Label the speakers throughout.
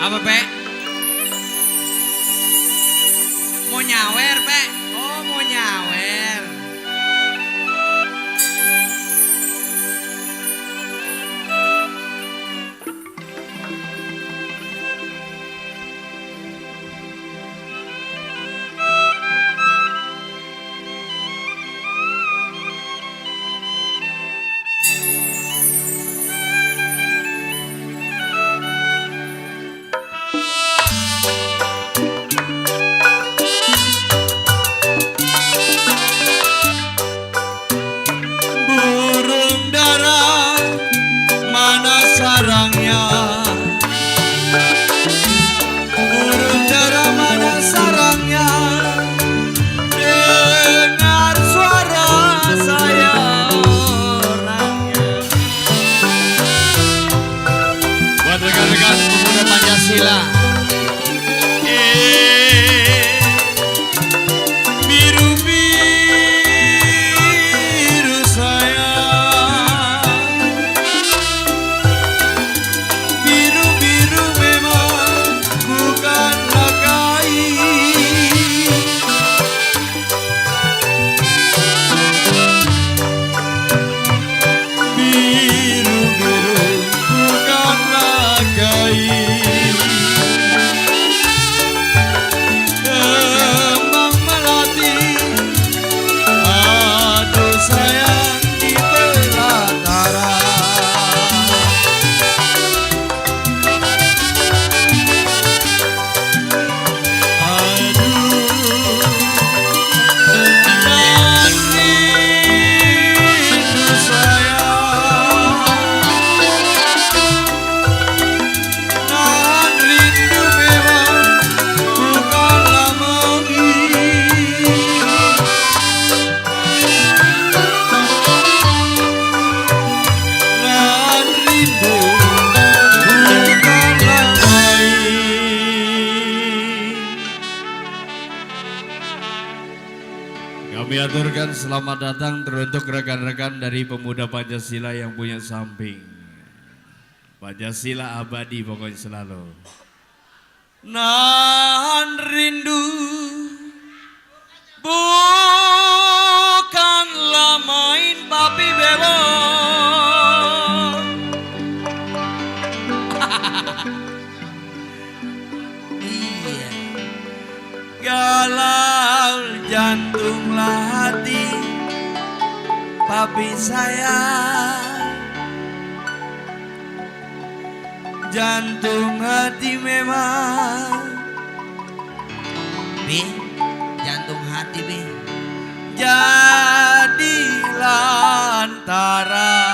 Speaker 1: Apa, Pek? Mau nyawer, Pek? Oh, mau nyawer.
Speaker 2: Kami aturkan selamat datang teruntuk rekan-rekan dari pemuda Pancasila yang punya samping. Pancasila abadi pokoknya selalu.
Speaker 1: Nahan rindu bukanlah main papi bebo. Iya. Galau jantunglah hati papi sayang. Jantung hati memang Bi, jantung hati Bi jadi lantaran.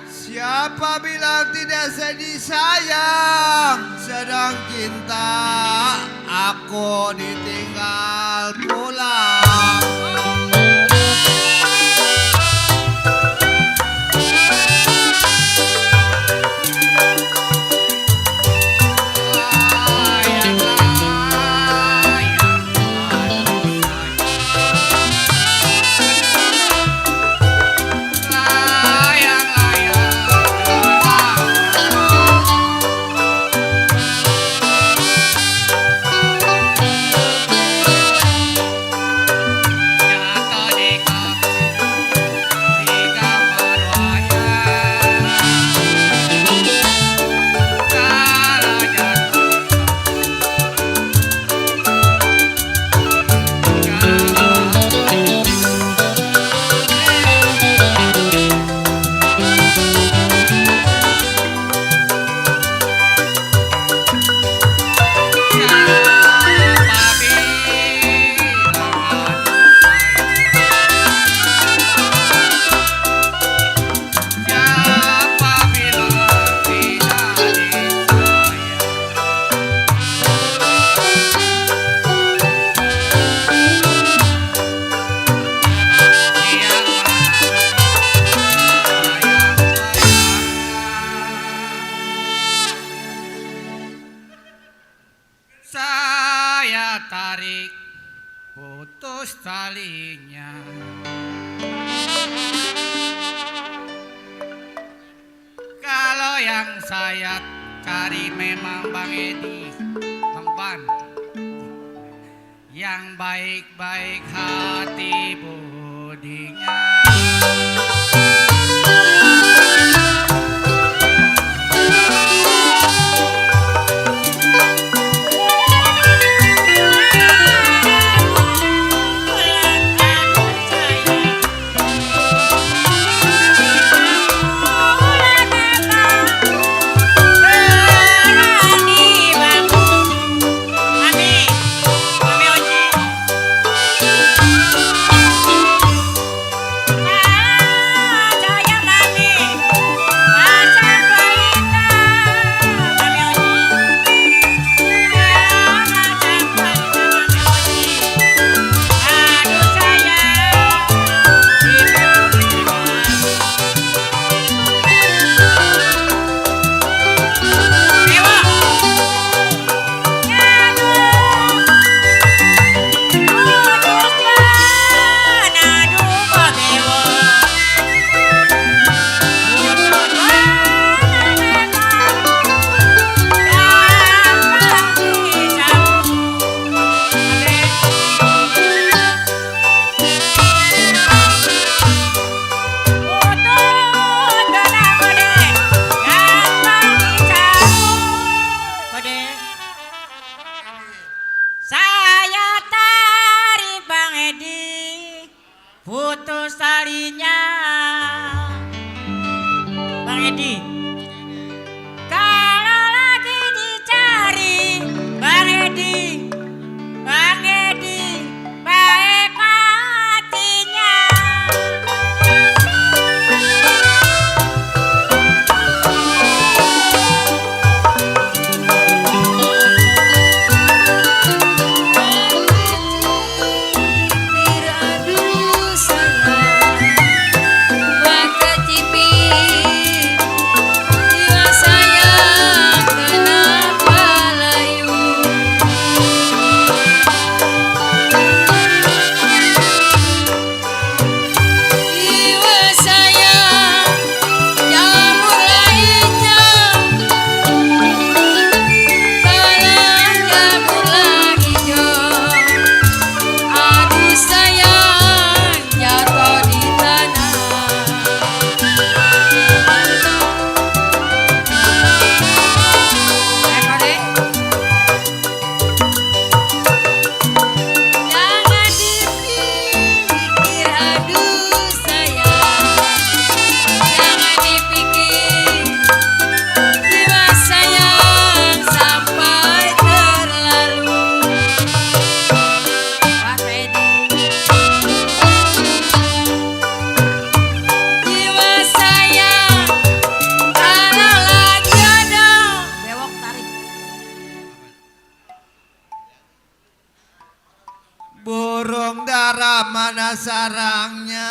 Speaker 3: Siapa bilang tidak sedih sayang, sedang cinta aku ditinggal pulang.
Speaker 1: tarik putus talinya. Kalau yang saya cari memang Bang Edi, Bang Pan, yang baik-baik hati budinya. Putus talinya, Bang Edi. Kalau lagi dicari, Bang Edi, Bang Edi, baik hatinya.
Speaker 3: Burung dara mana sarangnya?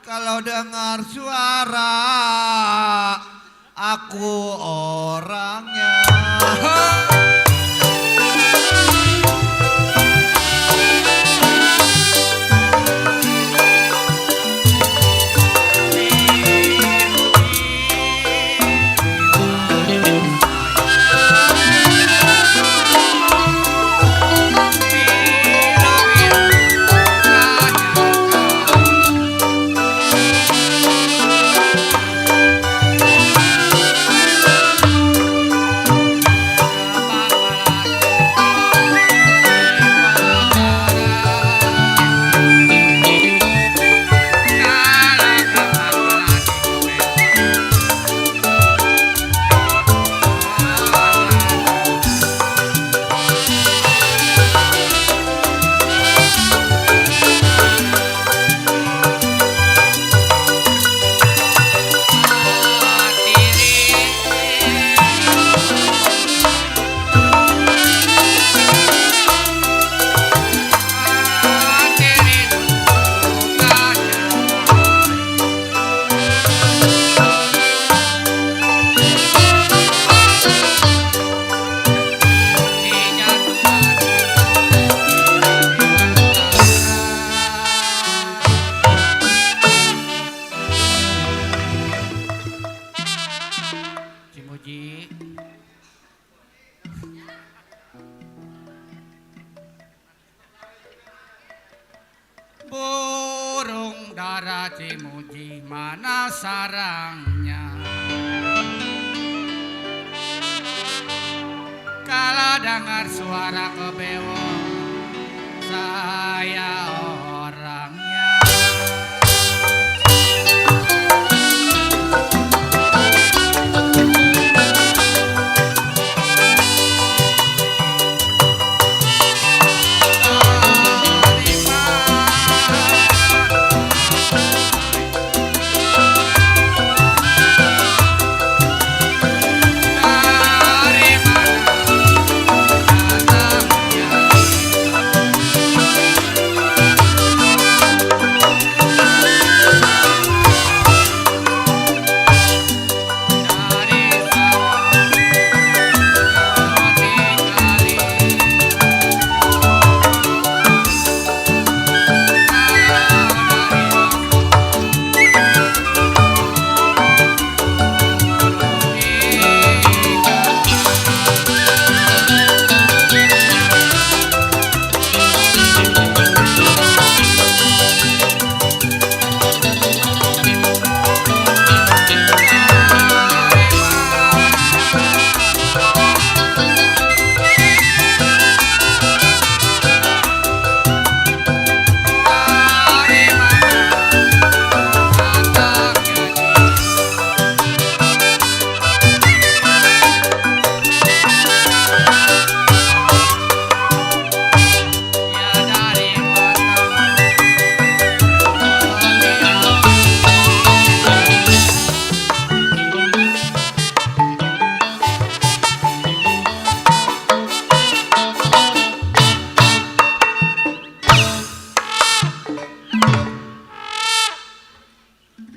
Speaker 3: Kalau dengar suara aku orangnya.
Speaker 1: sarangnya. Kalau dengar suara kebewok, saya orangnya.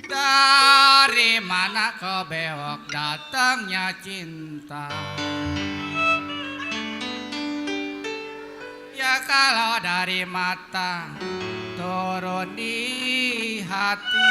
Speaker 1: Dari mana kebewok datangnya cinta? Ya kalau dari mata turun di hati.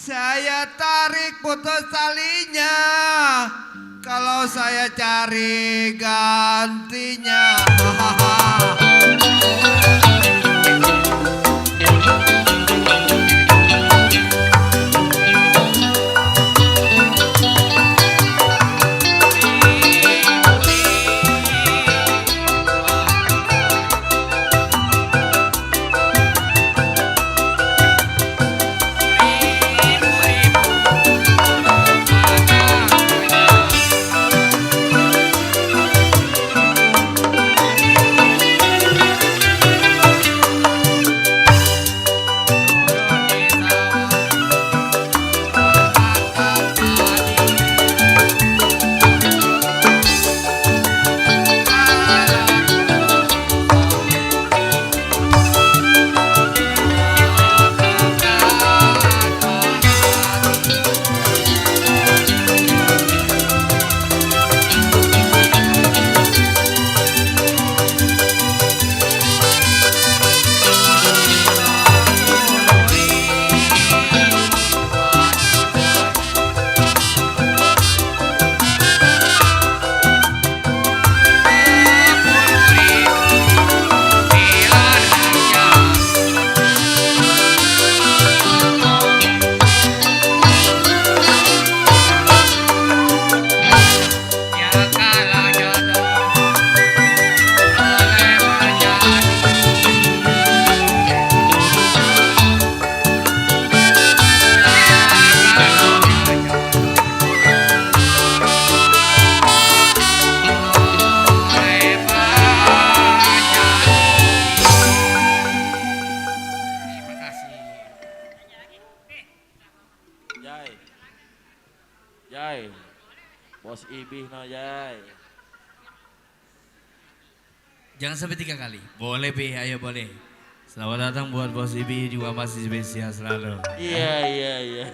Speaker 3: Saya tarik putus talinya, kalau saya cari gantinya.
Speaker 4: Jai. Jai. Bos Ibih no Jai.
Speaker 2: Jangan sampai 3 kali. Boleh Pi, ayo boleh. Selamat datang buat Bos Ibi juga masih spesial selalu.
Speaker 4: Iya, iya, iya.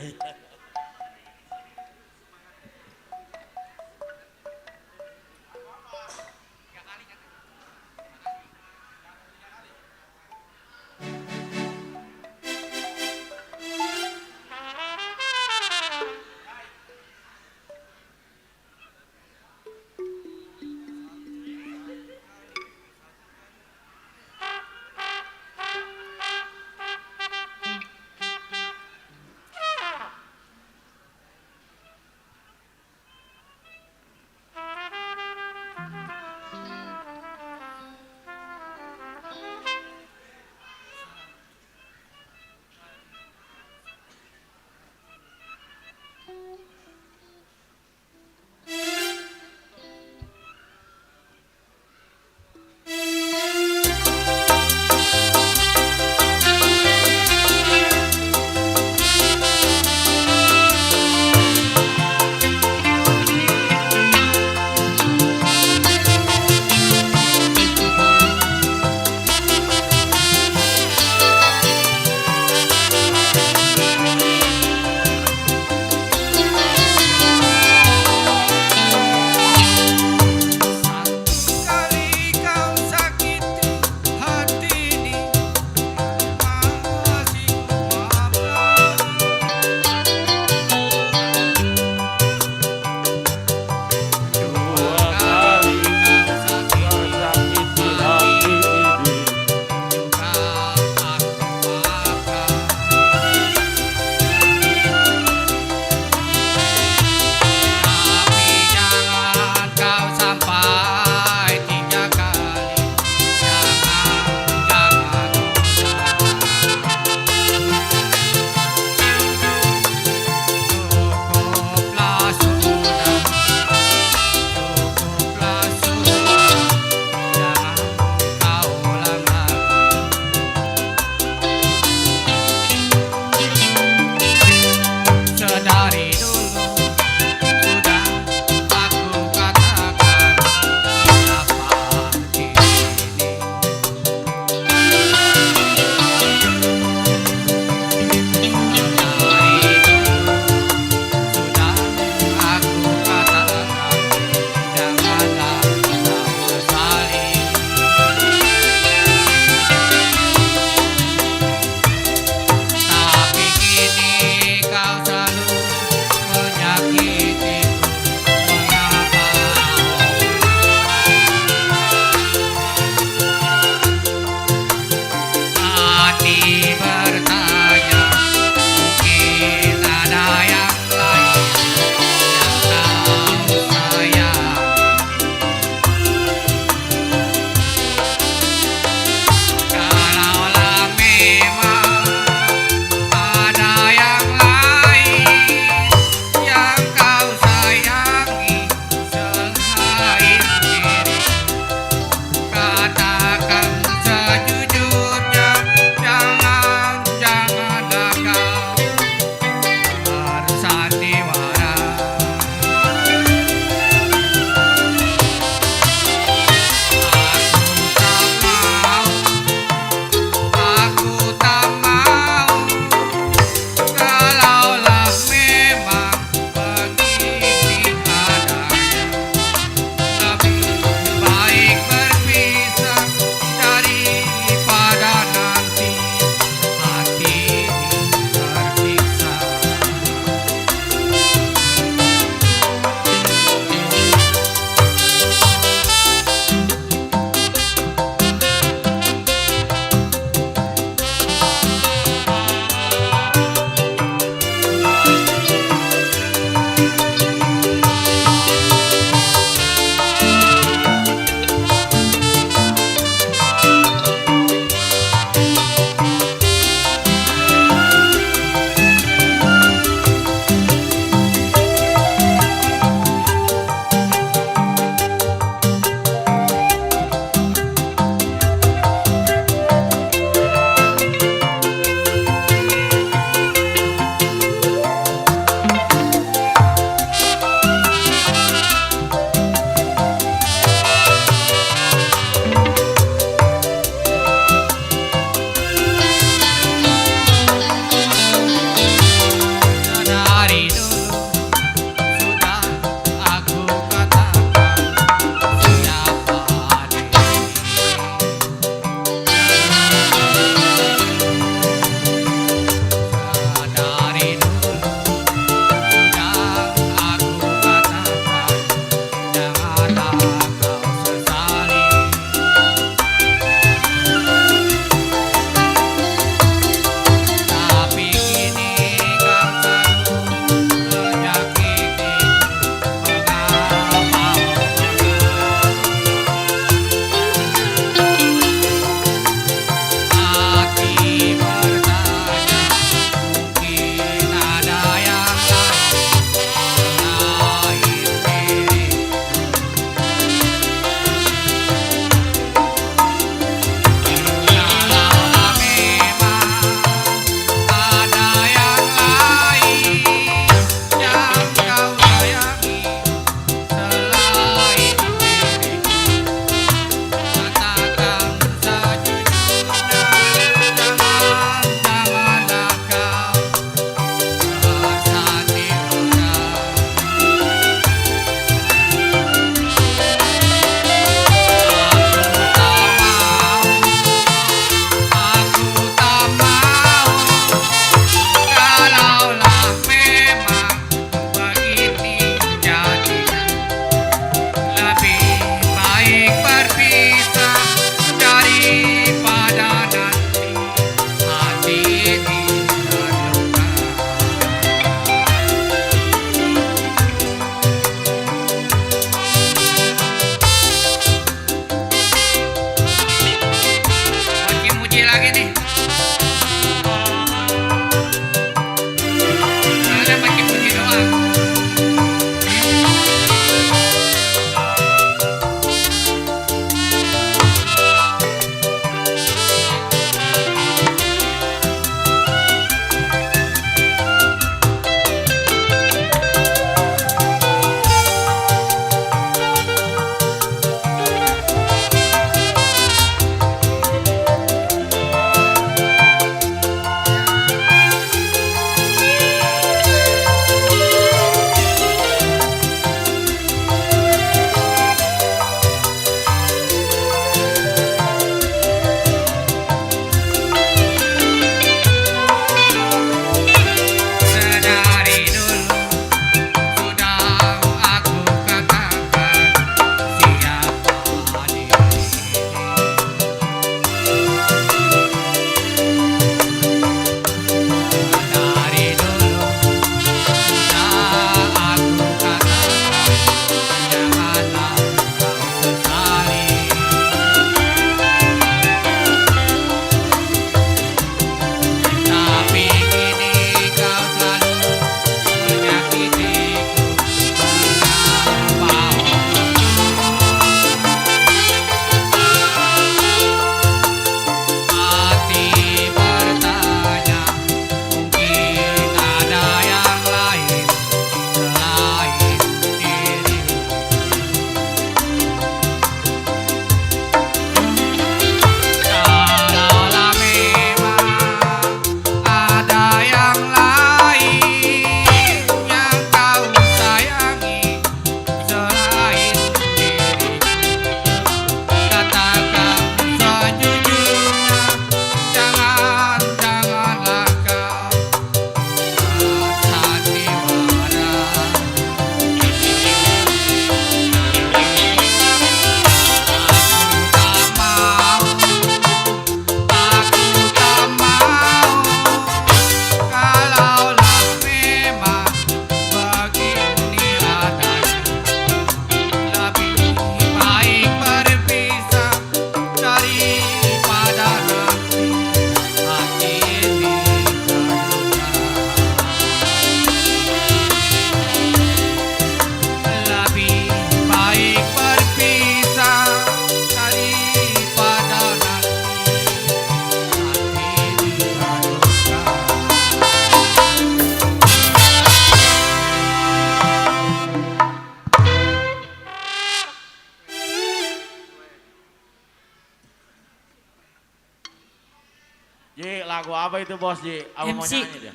Speaker 4: lagu apa itu bos di apa mau
Speaker 5: MC.
Speaker 4: nyanyi dia?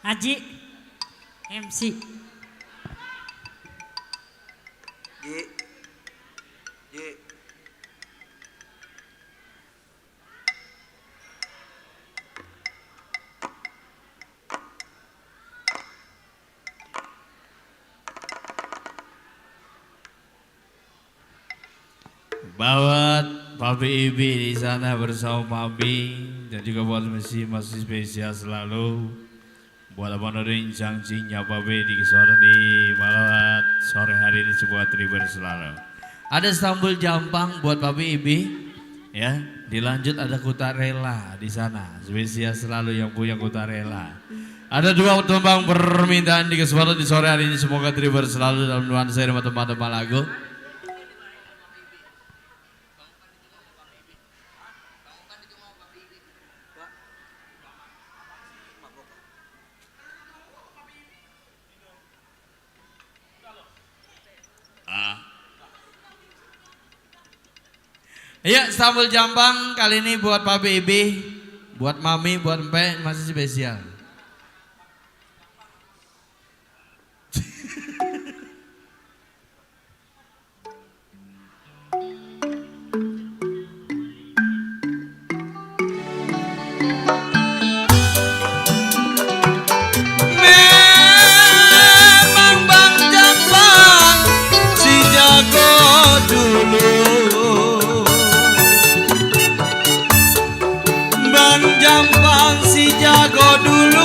Speaker 5: Haji MC.
Speaker 3: Ji. Ji.
Speaker 2: Buat Papi Ibi di sana bersama Mami dan juga buat masih spesial selalu buat abang rincang cinya Papi di sore di malam sore hari ini sebuah tribun selalu. Ada Istanbul Jampang buat Papi Ibi ya. Dilanjut ada Kutarela di sana spesial selalu yang punya Kutarela. Ada dua tembang permintaan di kesempatan di sore hari ini semoga tribun selalu dalam nuansa dan teman-teman lagu. Iya, Istanbul Jampang kali ini buat Papi Ibi, buat Mami, buat Empe masih spesial. Memang Bang Jampang si jago dulu. Bang Jampang si jago dulu.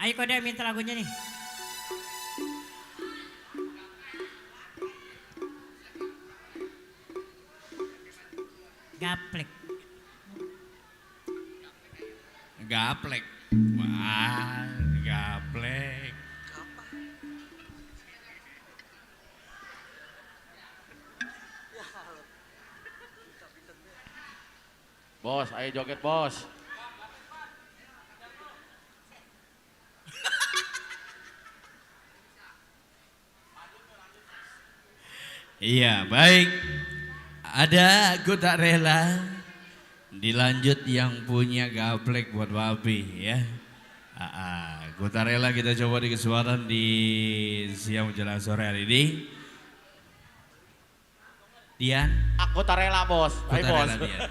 Speaker 5: Ayo Kode minta lagunya nih. Gaplek.
Speaker 2: Gaplek. Wah, gaplek.
Speaker 4: Bos, ayo joget bos.
Speaker 2: Iya, baik. Ada aku tak rela. Dilanjut yang punya gaplek buat babi ya. Aku tak rela kita coba di kesempatan di siang menjelang sore hari ini. Dian,
Speaker 4: Aku tak rela bos.
Speaker 2: aku
Speaker 4: Ayo
Speaker 2: tak
Speaker 4: bos.
Speaker 2: rela Dian.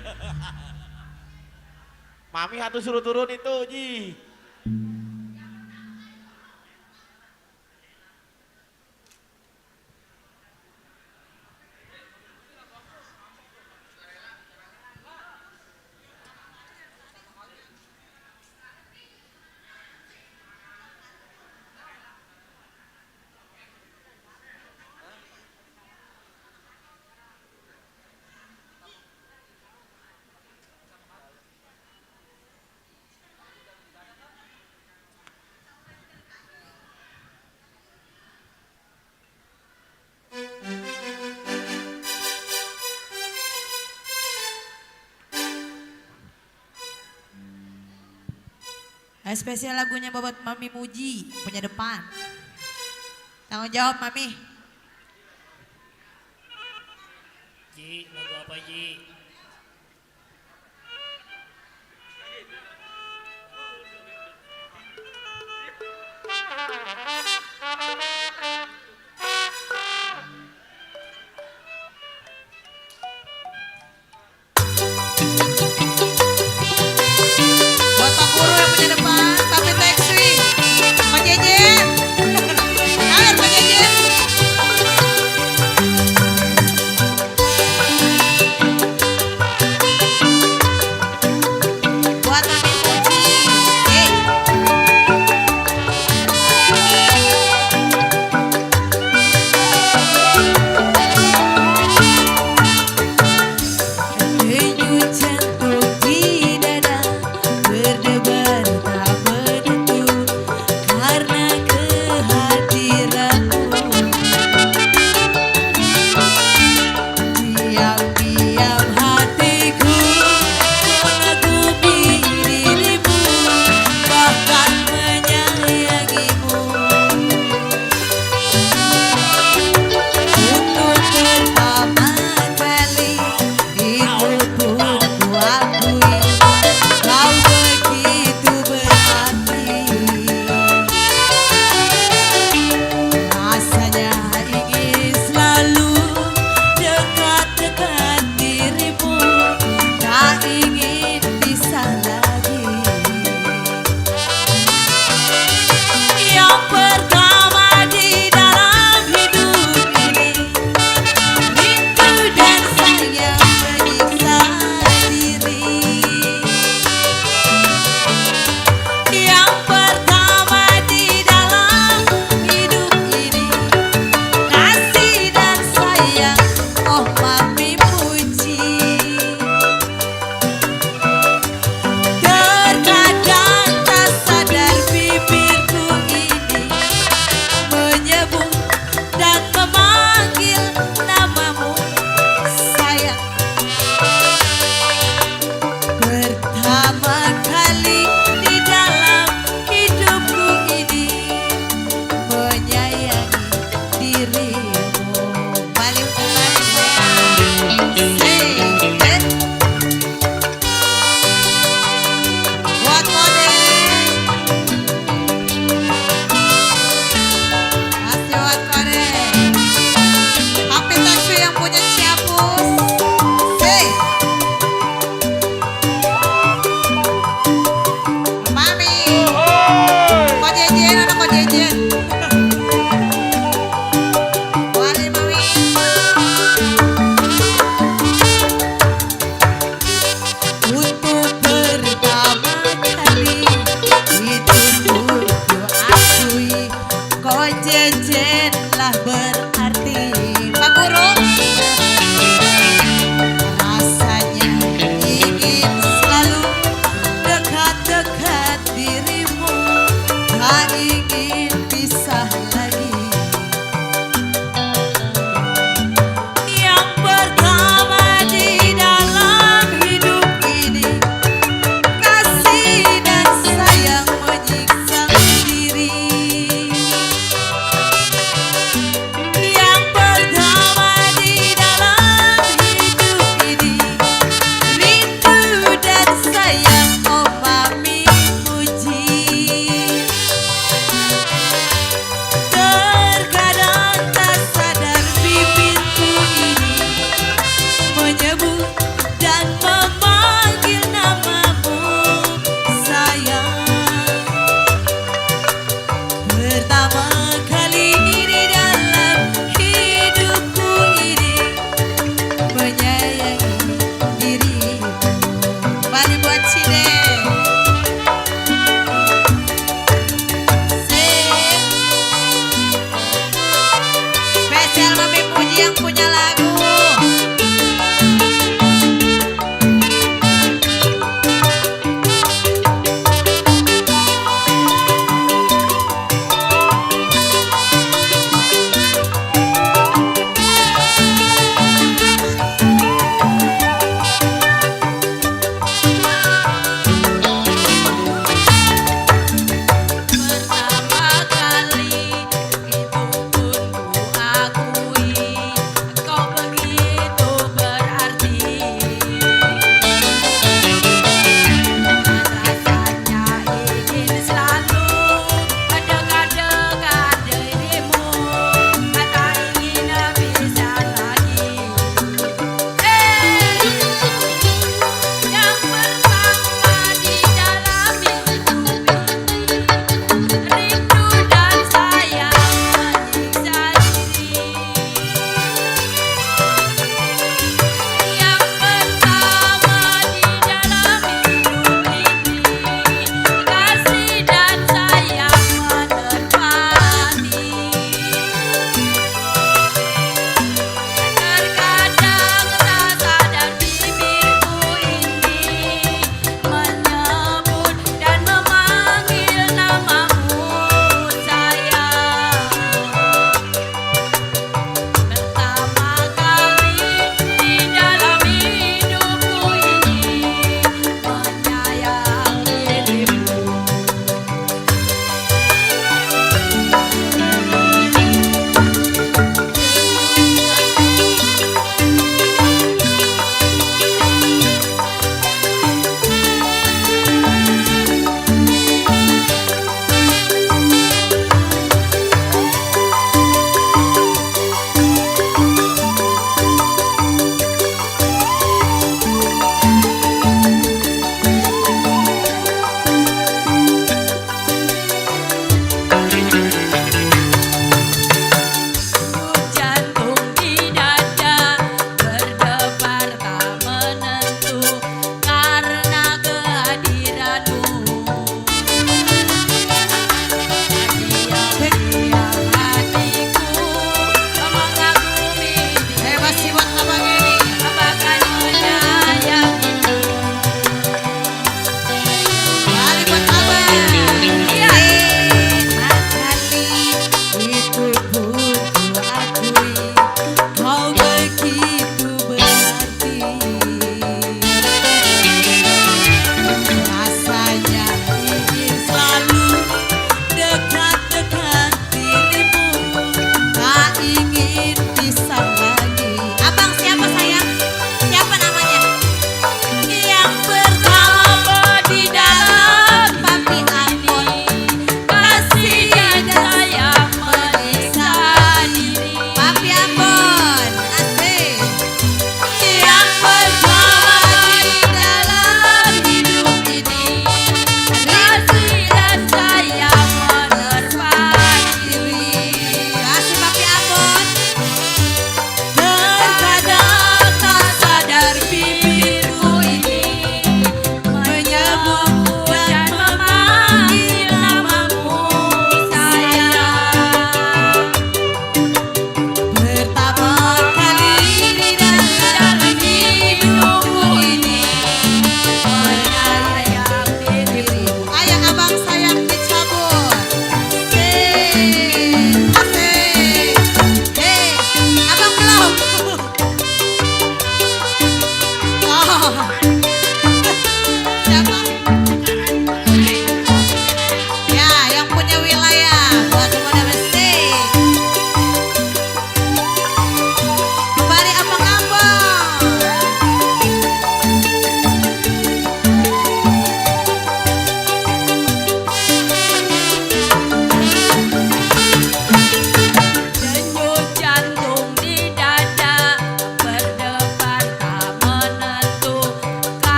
Speaker 4: Mami hatu suruh turun itu Ji.
Speaker 6: Spesial lagunya buat Mami Muji punya depan. Tanggung jawab Mami.
Speaker 5: Ji, lagu apa Ji?
Speaker 6: Buat Pak Guru yang punya depan, tapi take swing. Pak Jejen. Ayo Pak Jejen. Buat Mami Muji.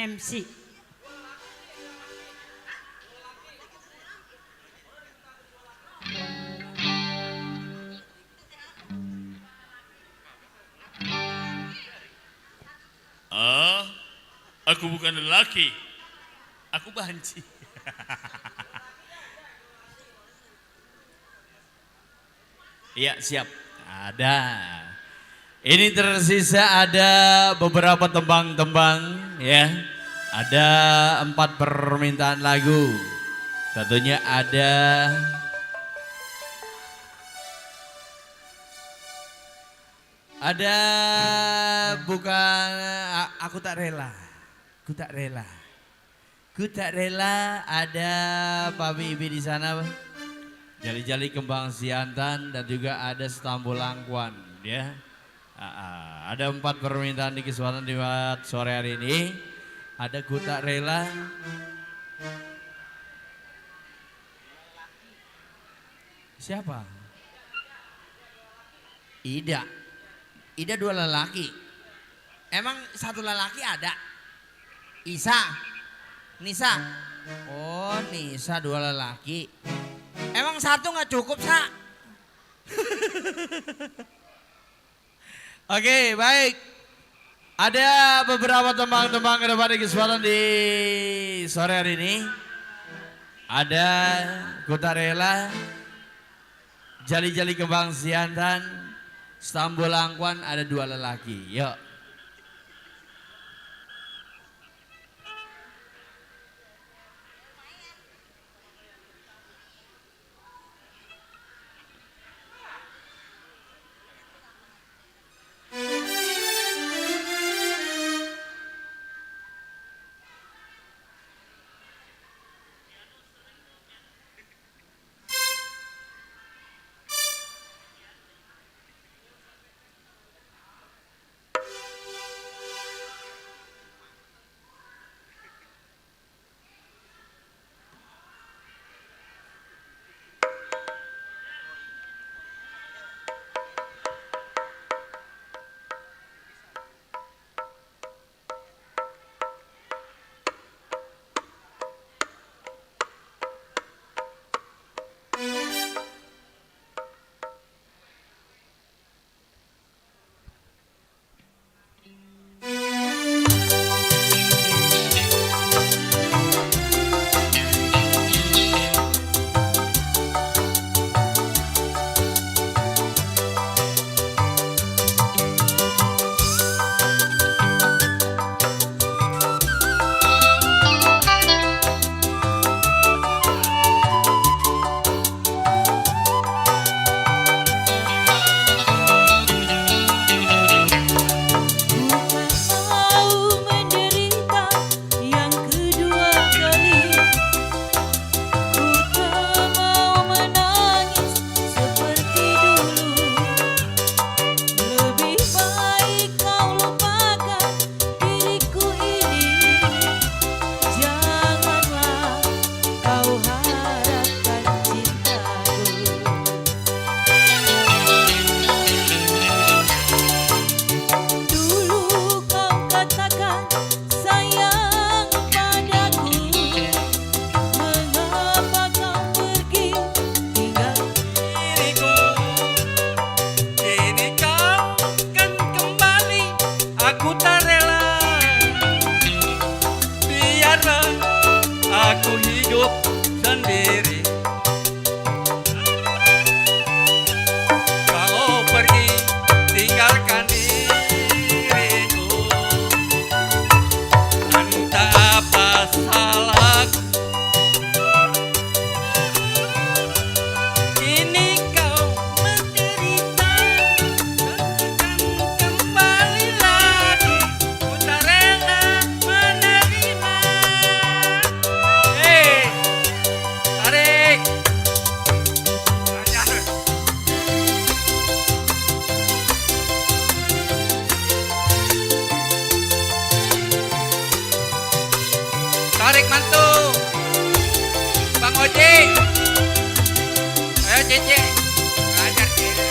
Speaker 5: MC.
Speaker 2: Ah, aku bukan lelaki. Aku banci. Iya, siap. Ada. Ini tersisa ada beberapa tembang-tembang ya. Ada 4 permintaan lagu. Tentunya ada bukan aku tak rela. Ku tak rela. Ku tak rela ada Pak Bibi di sana. Jali-jali kembang siantan dan juga ada Stambul Langkuan ya. Ada 4 permintaan di kesempatan di sore hari ini. Ada Ku Tak Rela. Siapa? Ida. Ida 2 lelaki. Emang 1 lelaki ada? Isa. Nisa. Oh, Nisa 2 lelaki. Emang 1 nggak cukup, Sa? Oke, baik. Ada beberapa tembang-tembang ke depan di kesempatan di sore hari ini. Ada Ku Tak Rela, Jali-jali kembang siantan, Stambul Langkuan, ada 2 lelaki. Yuk.
Speaker 1: Tarik mantu. Bang Oji. Ayo Cece. Ngajar Cece.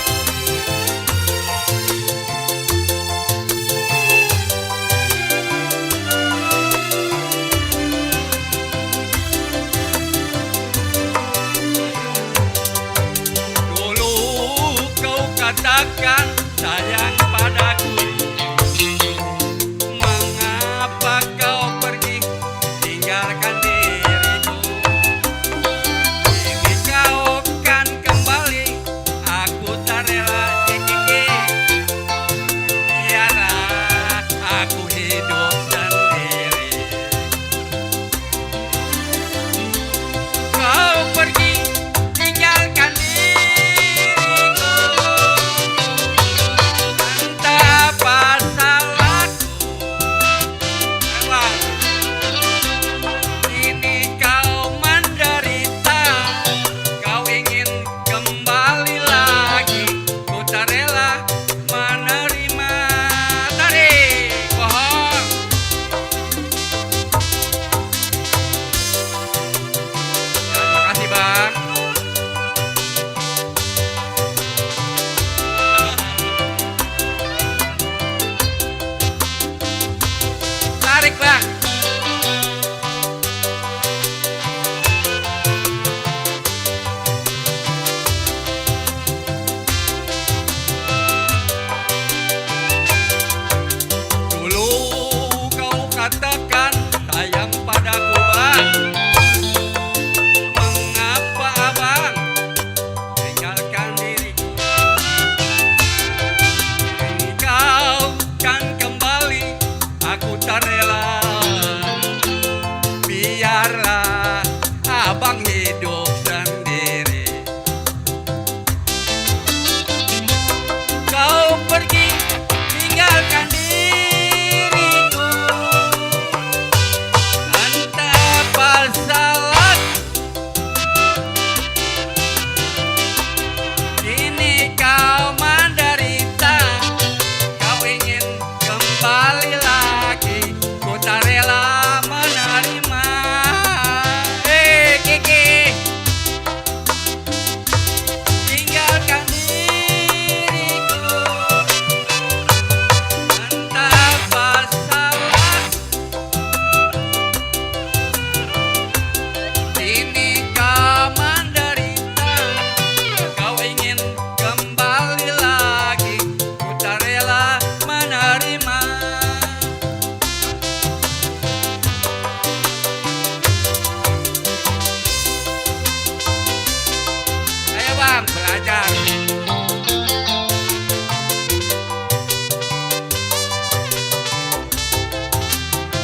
Speaker 3: ajar.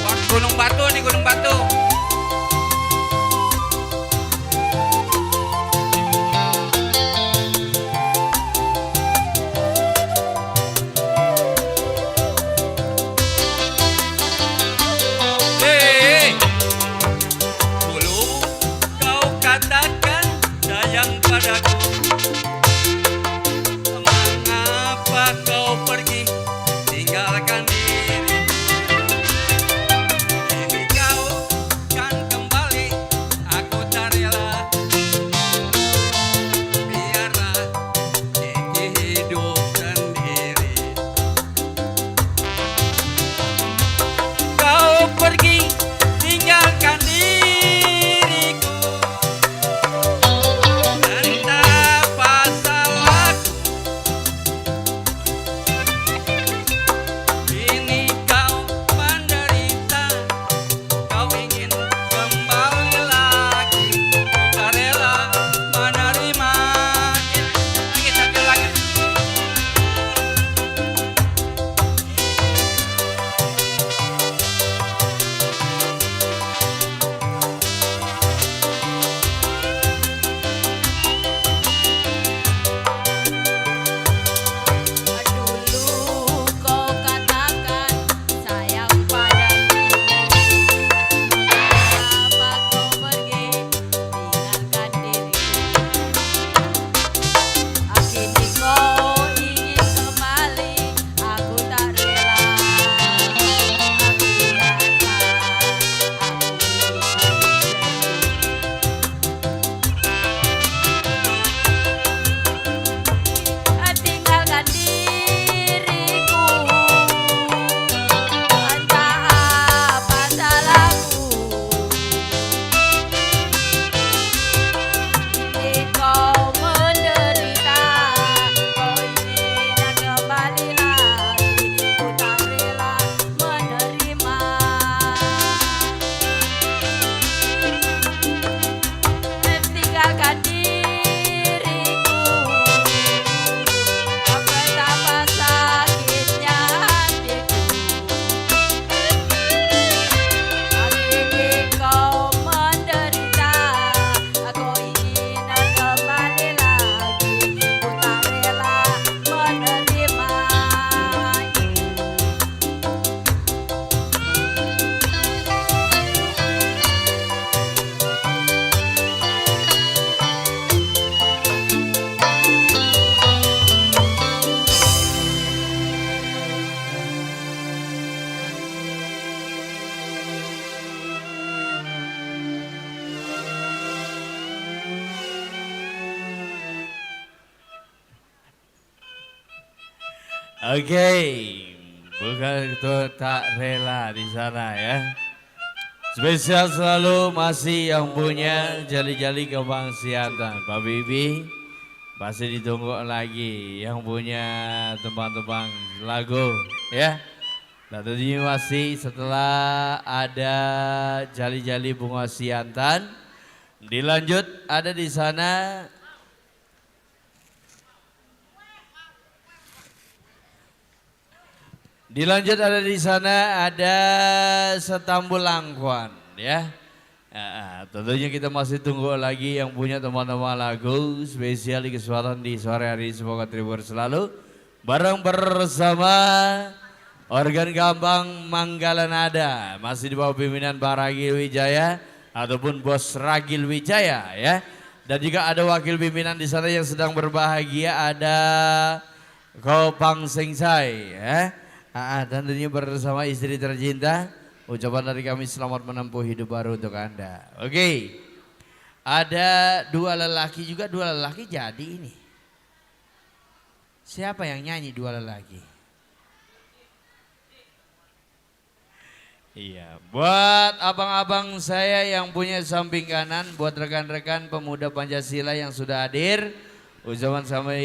Speaker 3: Buat Gunung Batu nih, Gunung Batu. Hei, dulu kau katakan sayang padaku. Mengapa kau pergi tinggalkan diri? Kini kau kan kembali, aku tak rela. Biarlah Kiki hidup sendiri. Kau pergi tinggalkan diriku. Entah apa salahku. Kini kau menderita. Kau ingin kembali lagi. Tak rela menerima. Lagi sambil lagi.
Speaker 6: Dulu kau katakan sayang padaku. Mengapa kau pergi tinggalkan diriku? Kini kau ingin kembali, aku tak rela. Biarlah aku tinggalkan diriku. Entah apa salahku. Kini kau menderita. Kau ingin kembali lagi. Ku tak rela menerima. Tinggalkan diriku. Betapa sakitnya hatiku. Kini kau menderita. Aku ingin kembali lagi. Ku tak rela menerima.
Speaker 2: Oke, bukan itu tak rela di sana ya. Spesial selalu masih yang punya jali-jali kembang siantan. Pak Bibi pasti ditunggu lagi yang punya tembang-tembang lagu ya. Dan tentunya masih setelah ada jali-jali bunga siantan, dilanjut ada di sana. Dilanjut ada di sana ada setambul langkuan ya. Tentunya kita masih tunggu lagi yang punya teman-teman lagu spesial di kesempatan di sore hari ini. Semoga terhibur selalu bareng bersama organ gambang Manggala Nada masih di bawah pimpinan Pak Ragil Wijaya ataupun Bos Ragil Wijaya ya. Dan juga ada wakil pimpinan di sana yang sedang berbahagia ada Kopang Sengsai ya. Dan tentunya bersama istri tercinta, ucapan dari kami selamat menempuh hidup baru untuk Anda. Oke, ada dua lelaki juga, dua lelaki jadi ini. Siapa yang nyanyi dua lelaki? Iya, buat abang-abang saya yang punya samping kanan, buat rekan-rekan pemuda Pancasila yang sudah hadir, ucapan sampai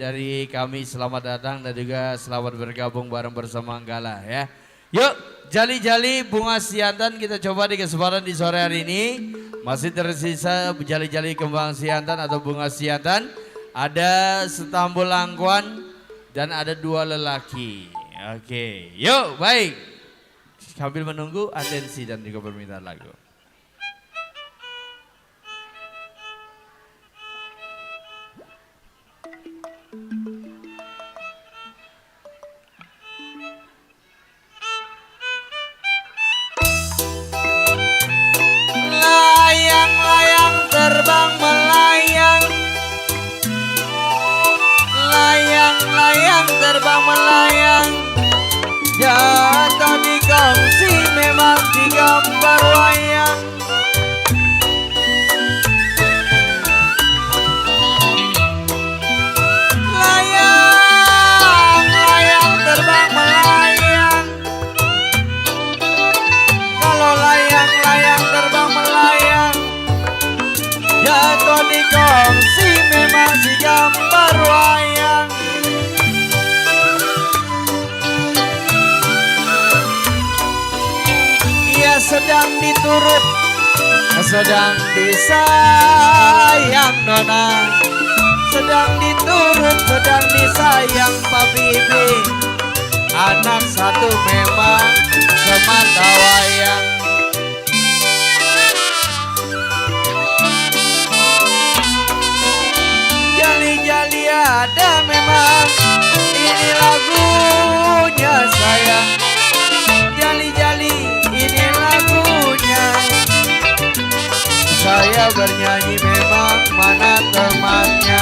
Speaker 2: dari kami selamat datang dan juga selamat bergabung bareng bersama Manggala ya. Yuk, jali-jali bunga siantan kita coba di kesempatan di sore hari ini. Masih tersisa jali-jali kembang siantan atau bunga siantan. ada setambul langkuan dan ada 2 lelaki. Oke, yuk baik. Sambil menunggu atensi dan juga permintaan lagu. Layang-layang terbang melayang, layang-layang terbang melayang, jatuh di kongsi memang digambar wayang. Layang-layang terbang melayang, kalau layang-layang terbang melayang, jatuh di kongsi memang digambar wayang. Ia sedang diturut, sedang disayang nona, sedang diturut, sedang disayang Pak Bibi. Anak satu memang semata wayang. Jali-jali ada memang, ini lagunya sayang. Jali-jali ini lagunya, saya bernyanyi memang mana temannya.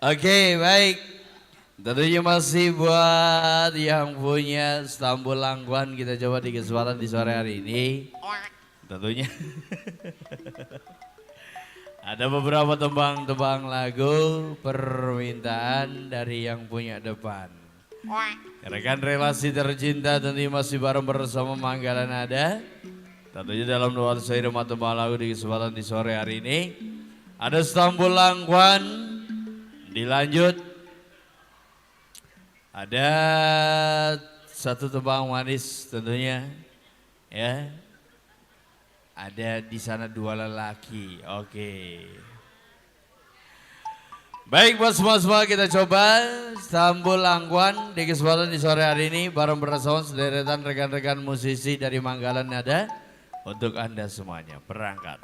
Speaker 2: Oke, baik. Tentunya masih buat yang punya Stambul Langguan, kita coba di kesempatan di sore hari ini. Tentunya ada beberapa tembang-tembang lagu permintaan dari yang punya depan. Rekan relasi tercinta tentunya masih bareng bersama Manggala Nada. Tentunya dalam nuansa irama tembang lagu di kesempatan di sore hari ini. Ada Stambul Langguan, dilanjut ada satu tembang manis tentunya, ya. Ada di sana dua lelaki, oke. Baik buat semua kita coba Stambul Langguan di kesempatan di sore hari ini bareng bersama sederetan rekan-rekan musisi dari Manggala Nada untuk Anda semuanya. Berangkat.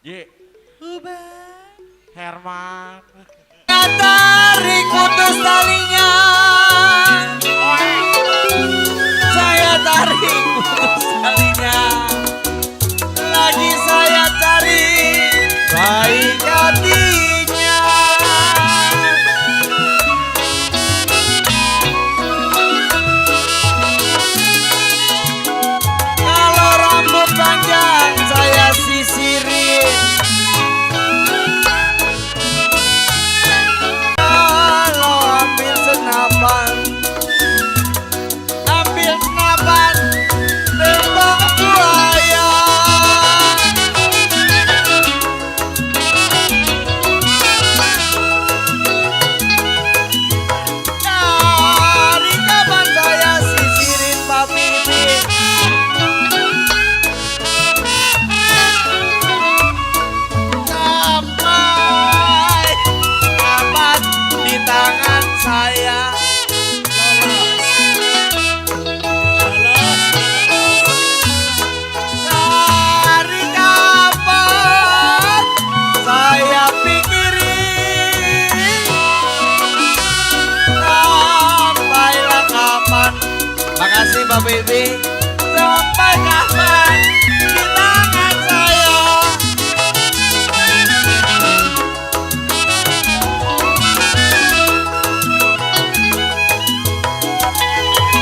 Speaker 4: Ji. Herman.
Speaker 6: Tarik putus talinya, saya tarik putus talinya, lagi saya cari baik hatinya. Kalau rambut panjang saya sisirin, ambil senapan tembak buaya. Dari kapan saya sisirin Pak Pipit, sampai dapat di tangan saya. Dari kapan saya pikirin, sampailah kapan. Makasih Pak Bibi. Sampai kapan di tangan saya.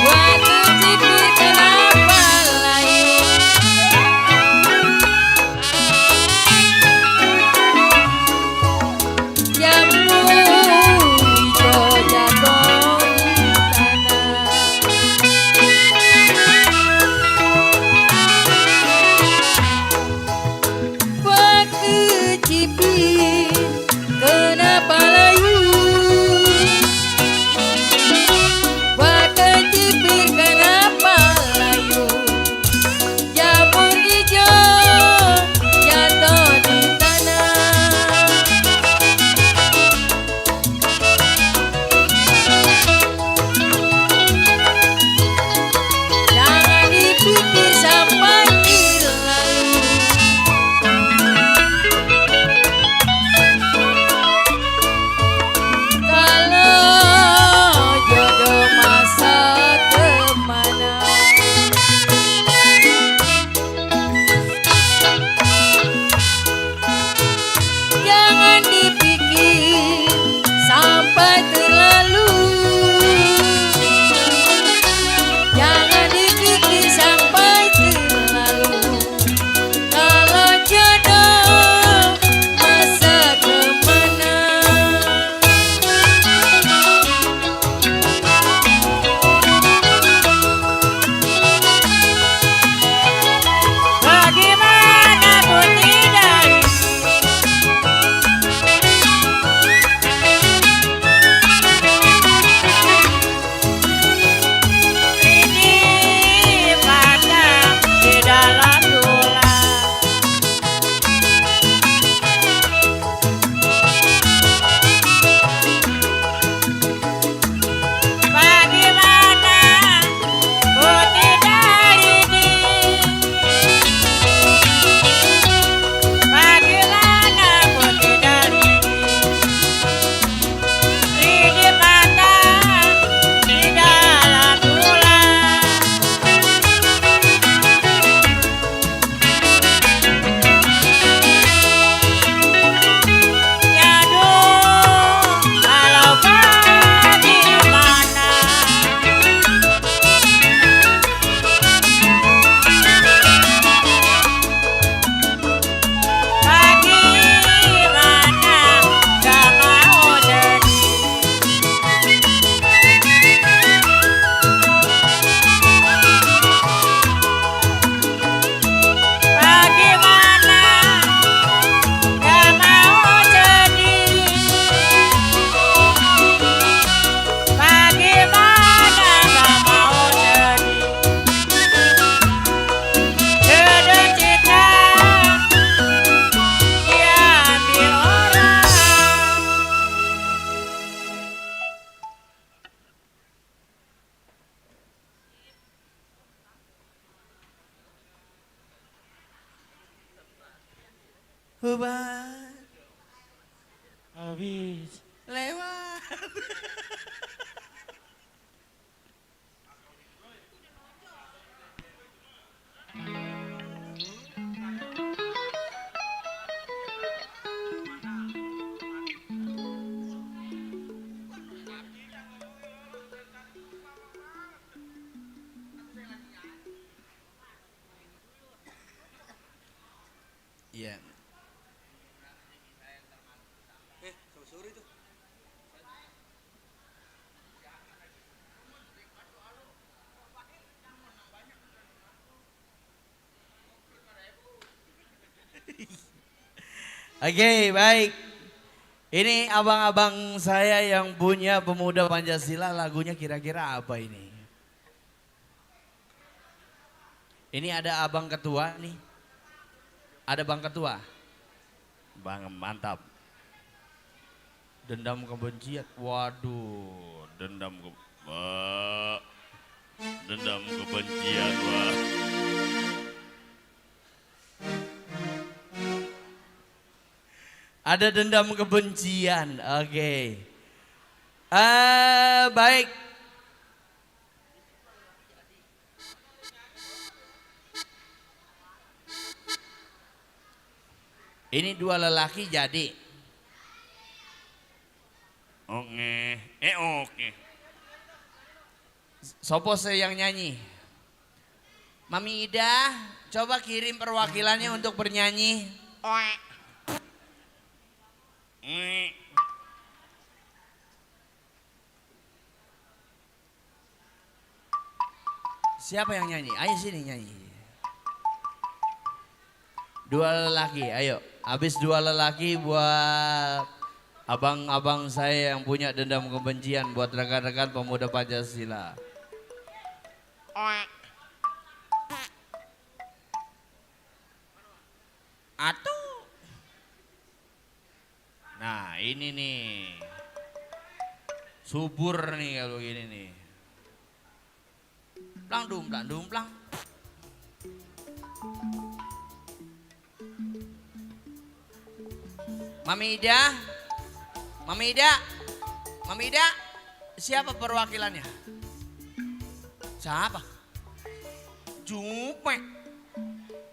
Speaker 6: Waktu tidur kenapa layu, jambu hijau jatuh di tanah.
Speaker 1: kubat
Speaker 4: Habis.
Speaker 1: lewat. Iya. Oke, baik. Ini abang-abang saya yang punya Pemuda Pancasila, lagunya kira-kira apa ini? Ini ada abang ketua nih. Ada bang ketua. Bang mantap. Dendam kebencian. Waduh, dendam kebencian, wah. Ada dendam kebencian. Oke. Baik. Ini dua lelaki jadi. Oke. Oke. Sopo saya yang nyanyi? Mami Ida, coba kirim perwakilannya untuk bernyanyi. Siapa yang nyanyi? Ayo sini nyanyi. Dua lelaki, ayo. Habis dua lelaki buat abang-abang saya yang punya dendam kebencian, buat rekan-rekan Pemuda Pancasila. Atuh. Nah ini nih. Subur nih kalau gini nih. Plang dum plang. Mami Ida, Mami Ida, Mami Ida, siapa perwakilannya? Siapa? Jupe.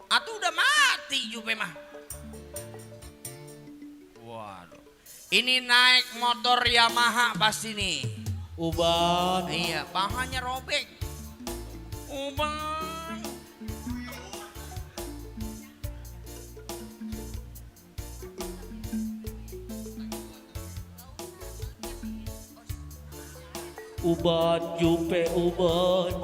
Speaker 1: Atau udah mati Jupe mah. Waduh. Ini naik motor Yamaha pasti nih.
Speaker 4: Uban.
Speaker 1: Iya, pahanya robek. Uban.
Speaker 4: Uban, Jupe, uban.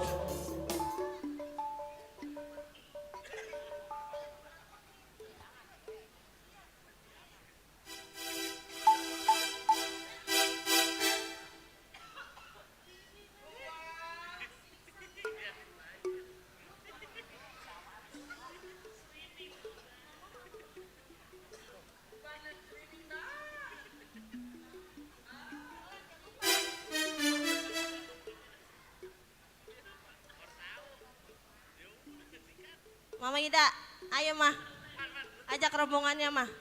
Speaker 6: Mama Ida, ayo mah. Ajak rombongannya mah.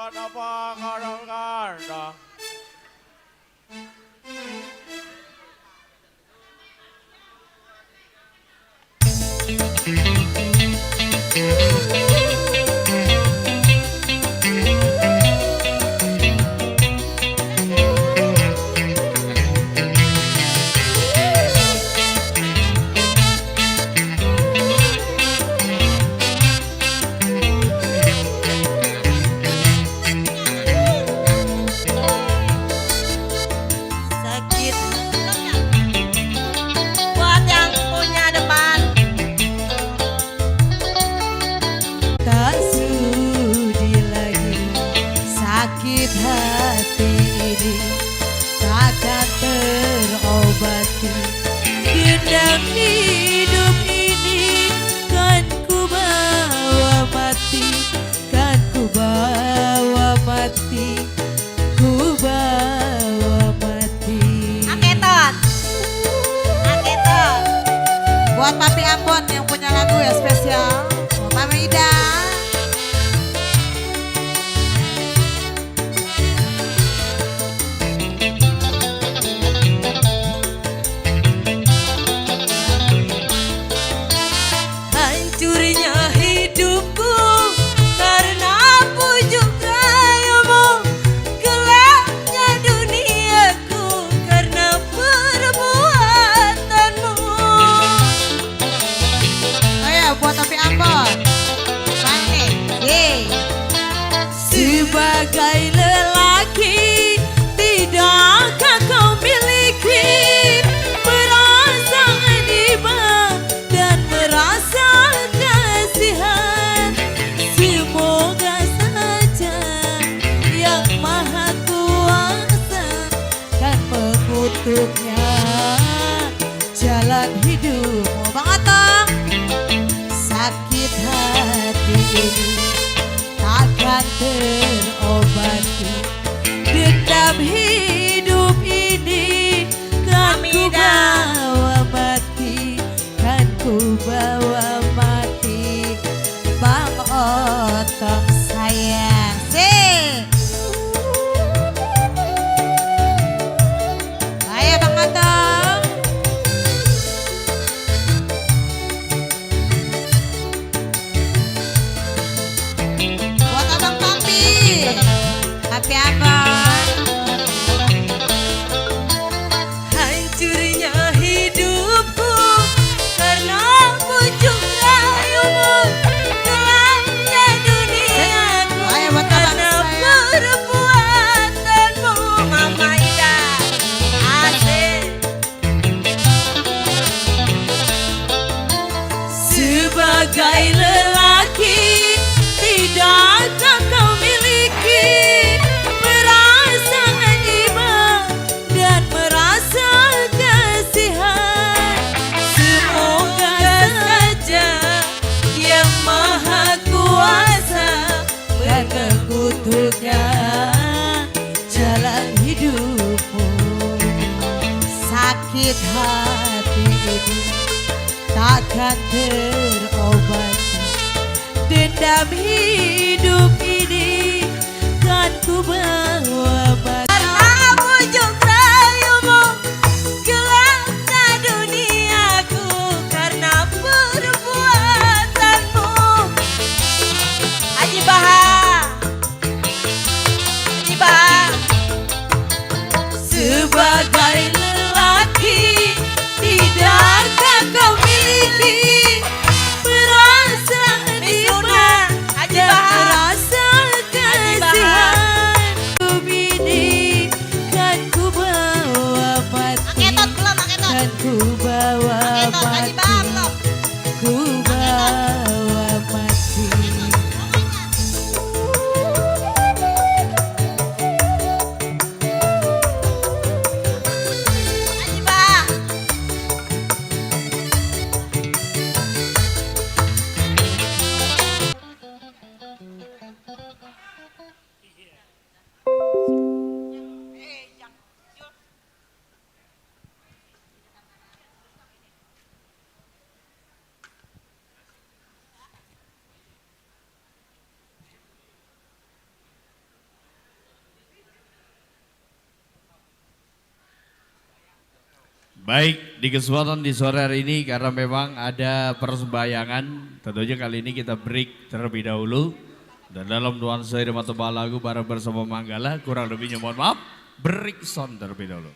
Speaker 7: buat apa kadang-kadang.
Speaker 6: Sakit buat yang punya depan. Tak sudi lagi sakit hati ini, takkan terobati. Dendam hidup ini kan ku bawa mati, kan ku bawa mati, ku bawa mati. Aketot, aketot. Buat Papi Ambon yang punya lagu ya spesial. Buat Mama Ida. Hancurnya hidupku karena pujuk rayamu, gelapnya duniaku karena perbuatanmu. Ayo buat Papi Ambon. Sebagai lelaki, tidakkah kau miliki perasaan iba dan merasa kasihan? Semoga saja yang maha kuasa kan mengutuknya jalan hidupmu. Bang Otong, sakit hati ini takkan terobati. Dendam hidup ini kan ku bawa mati, kan ku bawa mati. Bang Otong sayang, ayo Bang Otong. Buat Abang Papi, Papi Abang. Hancurnya hidupku karena pujuk rayumu, gelapnya duniaku karena perbuatanmu. Mama Ida, asik. Sebagai lelaki, tidakkah kau miliki perasaan iba dan merasa kasihan? Semoga saja yang maha kuasa mengutuknya jalan hidupmu. Sakit hati ini takkan terobati. Dendam hidup ini kan ku bawa mati. Karena pujuk rayumu, gelapnya duniaku karena perbuatanmu. Haji Baha, Haji Baha. Sebagai lelaki, tidakkah kau miliki perasaan iba dan merasa kasihan? Hidup ini kan ku bawa mati, kan ku bawa mati, ku bawa mati.
Speaker 2: Baik, di kesempatan di sore hari ini karena memang ada persembayangan, tentunya kali ini kita break terlebih dahulu. Dan dalam nuansa irama tembang lagu bareng bersama Manggala, kurang lebihnya mohon maaf, break sound terlebih dahulu.